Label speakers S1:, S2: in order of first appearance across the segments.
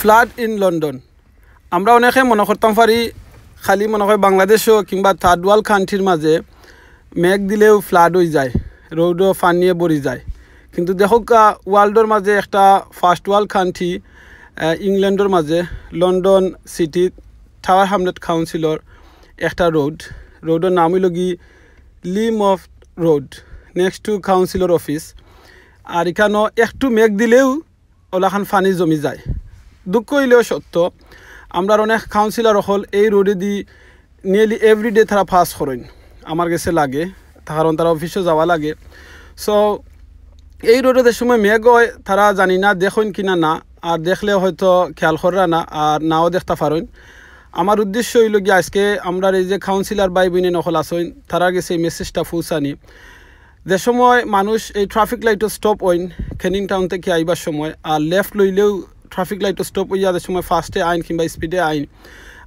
S1: Flood in London. আমরা অনেকে মনে করতাম পারি খালি মনে হয় বাংলাদেশও কিংবা থার্ড ওয়ার্ল্ড কান্ট্রির মাঝে মেঘ দিলেও ফ্লাড হয়ে যায়, রোডও ফানিয়ে ভরি যায়। কিন্তু দেখো ওয়ার্ল্ডের মাঝে একটা ফার্স্ট ওয়ার্ল্ড কান্ট্রি ইংল্যান্ডের মাঝে London city Tower Hamlet councillor একটা রোডের নাম হইল কি লিমথ road, next to councillor office. আর এখানেও একটু মেঘ দিলেও ওলাখান ফানি জমি যায়। দুঃখ হইলেও সত্য, আমরা অনেক কাউন্সিলর হল এই রোডে দি নিয়ারলি এভরিডে তারা পাস করেন, আমার কাছে লাগে, কারণ তারা অফিসে যাওয়া লাগে। সো এই রোডে সময় মেঘ হয় তারা জানি না দেখুন কিনা না, আর দেখলে হয়তো খেয়াল করা না, আর নাও দেখতে পারেন। আমার উদ্দেশ্য হইল গিয়ে আজকে আমরা এই যে কাউন্সিলর বাই বোনে নকল আসেন তারা গেছে এই মেসেজটা পৌঁছানি। যে সময় মানুষ এই ট্রাফিক লাইটও স্টপ হইন ক্যানিং টাউন থেকে আইবার সময়, আর লেফট লইলেও ট্রাফিক লাইটও স্টপ হইয়া যে সময় ফার্স্টে আইন কিংবা স্পিডে আইন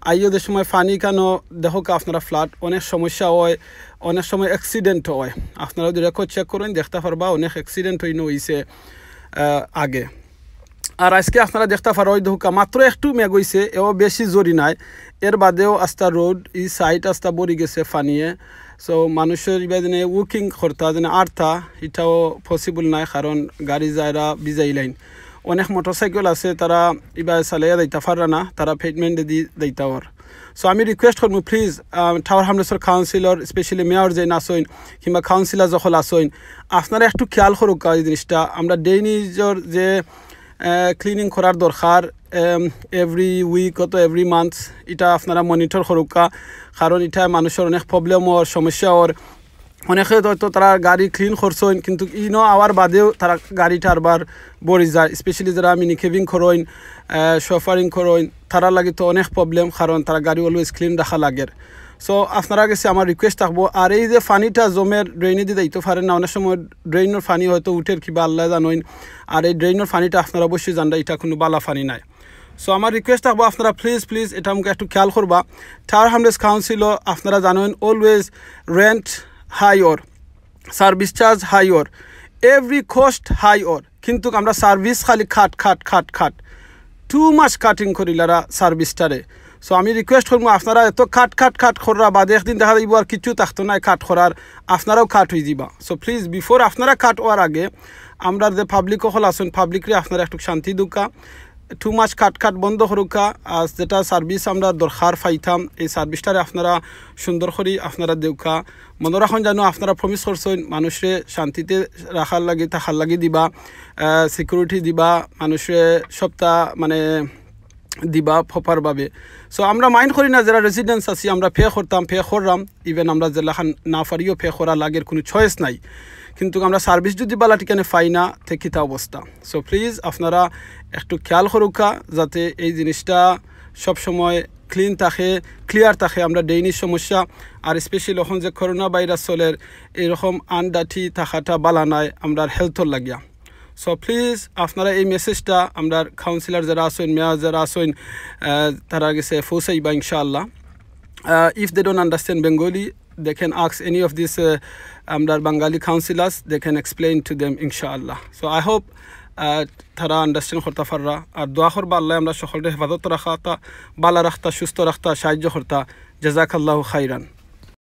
S1: আইও যে সময় ফানি কেন দেখো আপনারা ফ্লাড অনেক সমস্যা হয়, অনেক সময় অ্যাক্সিডেন্ট হয়। আপনারা যদি রেকর্ড চেক করেন দেখতে পারবা অনেক অ্যাক্সিডেন্ট হইছে আগে। আর আজকে আপনারা দেখতে পারো ওই ধোকা মাত্র একটু মেঘ হইছে, এও বেশি জরি নাই, এর বাদেও আস্তা রোড এই সাইড আস্তা বরি গেছে ফানিয়ে। সো মানুষের এবার যেন ওয়াকিং করতা যেন আর্থা এটাও পসিবল নাই, কারণ গাড়ি যায়রা বিজাই লাইন। অনেক মোটরসাইকেল আছে তারা এবার চালাইয়া দিতে পারা না, তারা পেভমেন্টে দি দিতে পার। সো আমি রিকোয়েস্ট করবো প্লিজ টাওয়ার হ্যামলেটসের কাউন্সিলর স্পেশালি মেয়র যে আসইন কিংবা কাউন্সিলর যখন আসইন আপনারা একটু খেয়াল করুক এই জিনিসটা। আমরা ডেইনিজর যে ক্লিনিং করার দরকার এভরি উইক অত এভরি মান্থ এটা আপনারা মনিটর করুকা, কারণ এটা মানুষের অনেক প্রবলেম ওর সমস্যা ওর। অনেকে হয়তো তারা গাড়ি ক্লিন করছেন কিন্তু ইনো আওয়ার বাদেও তারা গাড়িটা আরবার বড়ি যায়, স্পেশালি যারা মিনি কেবিং করেন শফারিং করেন তারা লাগে তো অনেক প্রবলেম, কারণ তারা গাড়ি অলওয়েজ ক্লিন রাখা লাগে। সো আপনারা কাছে আমার রিকোয়েস্ট থাকবো, আর এই যে ফানিটা জমের ড্রেনে দিয়ে দিতে পারেন না, অনেক সময় ড্রেনের ফানি হয়তো উঠের কিবা আল্লাহ জানেন, আর এই ড্রেনের ফানিটা আপনারা অবশ্যই জানরা এটা কোনো বালা ফানি নাই। সো আমার রিকোয়েস্ট থাকবো আপনারা প্লিজ এটা আমাকে একটু খেয়াল করবা। টাওয়ার হ্যামলেটস কাউন্সিলও আপনারা জানেন অলওয়েজ রেন্ট হাই ওর, সার্ভিস চার্জ হাই ওর, এভরি কস্ট হাই ওর, কিন্তু আমরা সার্ভিস খালি খাট টু মাচ কাটিং করিলারা সার্ভিসটারে। সো আমি রিকোয়েস্ট করবো আপনারা এত খাট করা বাদে একদিন দেখা যাইব আর কিছু থাকতো না কাট করার, আপনারাও কাট হয়ে যাবা। সো প্লিজ বিফোর আপনারা কাট হওয়ার আগে আমরা যে পাবলিক হল আসুন পাবলিকরে আপনারা একটু শান্তি দুকা, টু মাচ কাট বন্ধ করুকা, আর যেটা সার্ভিস আমরা দরকার পাইতাম এই সার্ভিসটারে আপনারা সুন্দর করে আপনারা দেউকা। মনে রাখুন জানো আপনারা প্রমিস করছেন মানুষে শান্তিতে রাখার লাগে থাকার লাগে দিবা, সিকিউরিটি দিবা, মানুষে সপ্তাহ মানে দিবা প্রপারভাবে। সো আমরা মাইন্ড করি না যারা রেসিডেন্স আছি আমরা পে করলাম, ইভেন আমরা যেলাখান না পারিও পে করা লাগের কোনো চয়েস নাই, কিন্তু আমরা সার্ভিস যদি বালা ঠিকানে পাই না থেকিতা অবস্থা। সো প্লিজ আপনারা একটু খেয়াল করুকা যাতে এই জিনিসটা সবসময় ক্লিন থাকে ক্লিয়ার থাকে। আমরা ডেইনির সমস্যা আর স্পেশালি এখন যে করোনা ভাইরাস চলের এরকম আনডাঠি থাকাটা বালা নাই আমরা হেলথর লাগিয়া। সো প্লিজ আপনারা এই মেসেজটা আমরা কাউন্সিলর যারা আসেন মেয়র যারা আসেন তারা গেছে পৌঁছাইবা ইনশাআল্লাহ। If they don't understand Bengali, they can ask any of these Bengali councillors, they can explain to them inshallah. So I hope তারা আন্ডারস্ট্যান্ড করতে পাররা, আর দোয়া করবা আল্লাহ আমরা সকলকে হেফাজত রাখা, বালা রাখতা, সুস্থ রাখতা, সাহায্য করতা। জাযাকাল্লাহু খাইরান।